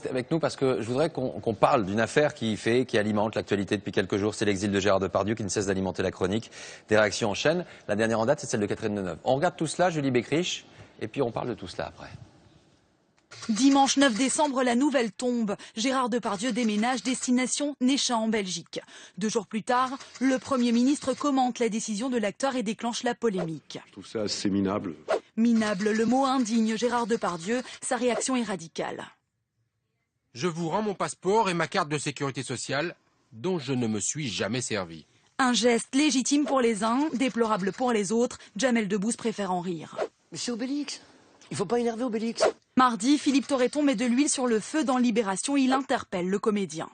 restez avec nous parce que je voudrais qu'on parle d'une affaire qui alimente l'actualité depuis quelques jours. C'est l'exil de Gérard Depardieu qui ne cesse d'alimenter la chronique. Des réactions en chaîne. La dernière en date, c'est celle de Catherine Deneuve. On regarde tout cela, Julie Beckrich, et puis on parle de tout cela après. Dimanche 9 décembre, la nouvelle tombe. Gérard Depardieu déménage, destination Néchin en Belgique. 2 jours plus tard, le Premier ministre commente la décision de l'acteur et déclenche la polémique. Je trouve ça assez minable. Minable, le mot indigne Gérard Depardieu, sa réaction est radicale. Je vous rends mon passeport et ma carte de sécurité sociale, dont je ne me suis jamais servi. Un geste légitime pour les uns, déplorable pour les autres, Jamel Debbouze préfère en rire. Mais c'est Obélix, il faut pas énerver Obélix. Mardi, Philippe Torreton met de l'huile sur le feu dans Libération, il interpelle le comédien.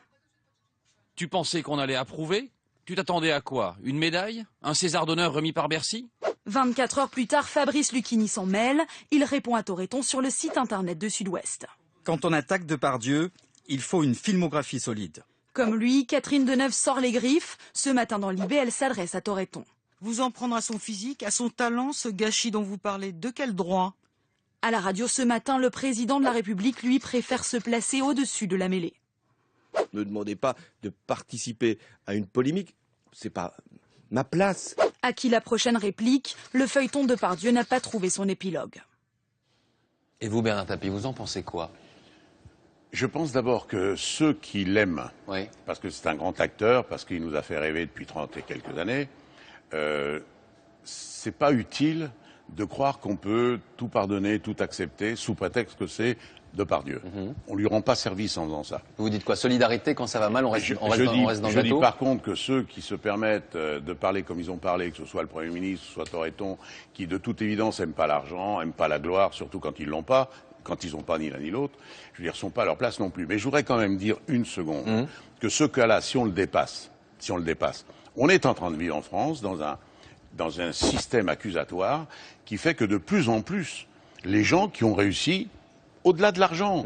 Tu pensais qu'on allait approuver? Tu t'attendais à quoi? Une médaille? Un César d'honneur remis par Bercy? 24 heures plus tard, Fabrice Lucchini s'en mêle. Il répond à Torreton sur le site internet de Sud-Ouest. Quand on attaque Depardieu, il faut une filmographie solide. Comme lui, Catherine Deneuve sort les griffes. Ce matin dans Libé, elle s'adresse à Torreton. Vous en prendre à son physique, à son talent, ce gâchis dont vous parlez, de quel droit? À la radio ce matin, le président de la République, lui, préfère se placer au-dessus de la mêlée. Ne me demandez pas de participer à une polémique, c'est pas ma place. À qui la prochaine réplique, le feuilleton Depardieu n'a pas trouvé son épilogue. Et vous, Bernard Tapie, vous en pensez quoi? Je pense d'abord que ceux qui l'aiment, Oui. parce que c'est un grand acteur, parce qu'il nous a fait rêver depuis 30 et quelques années, c'est pas utile de croire qu'on peut tout pardonner, tout accepter, sous prétexte que c'est Depardieu. On lui rend pas service en faisant ça. Vous dites quoi? Solidarité, quand ça va mal, on reste dans le bateau? Je dis par contre que ceux qui se permettent de parler comme ils ont parlé, que ce soit le Premier ministre, que ce soit Torreton, qui de toute évidence n'aiment pas l'argent, n'aiment pas la gloire, surtout quand ils l'ont pas, quand ils n'ont pas ni l'un ni l'autre, je veux dire, sont pas à leur place non plus. Mais je voudrais quand même dire une seconde que ce cas-là, si on le dépasse, on est en train de vivre en France dans un système accusatoire qui fait que de plus en plus, les gens qui ont réussi, au-delà de l'argent,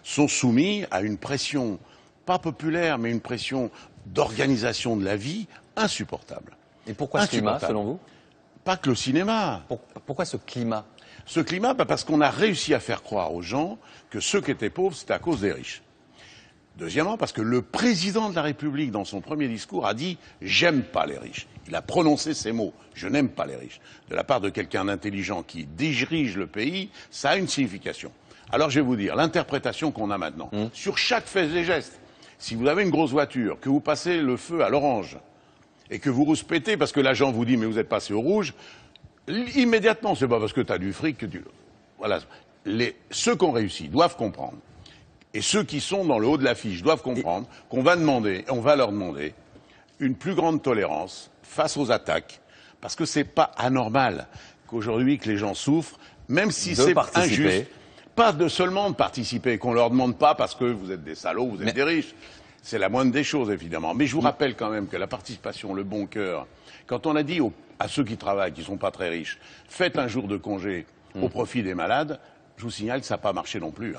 sont soumis à une pression, pas populaire, mais une pression d'organisation de la vie insupportable. Et pourquoi ce climat, selon vous? Pas que le cinéma. Pourquoi ce climat? Ce climat, parce qu'on a réussi à faire croire aux gens que ceux qui étaient pauvres, c'était à cause des riches. Deuxièmement, parce que le président de la République, dans son premier discours, a dit « j'aime pas les riches ». Il a prononcé ces mots « je n'aime pas les riches ». De la part de quelqu'un d'intelligent qui dirige le pays, ça a une signification. Alors je vais vous dire, l'interprétation qu'on a maintenant, sur chaque fait et geste, si vous avez une grosse voiture, que vous passez le feu à l'orange, et que vous rouspétez parce que l'agent vous dit « mais vous êtes passé au rouge », immédiatement, c'est pas parce que tu as du fric que tu... Voilà. Ceux qui ont réussi doivent comprendre. Et ceux qui sont dans le haut de l'affiche doivent comprendre qu'on va leur demander une plus grande tolérance face aux attaques, parce que c'est pas anormal qu'aujourd'hui que les gens souffrent, même si c'est injuste, pas seulement de participer, qu'on leur demande pas parce que vous êtes des salauds, vous êtes des riches. C'est la moindre des choses, évidemment. Mais je vous rappelle quand même que la participation, le bon cœur, quand on a dit à ceux qui travaillent, qui sont pas très riches, faites un jour de congé au profit des malades, je vous signale que ça n'a pas marché non plus.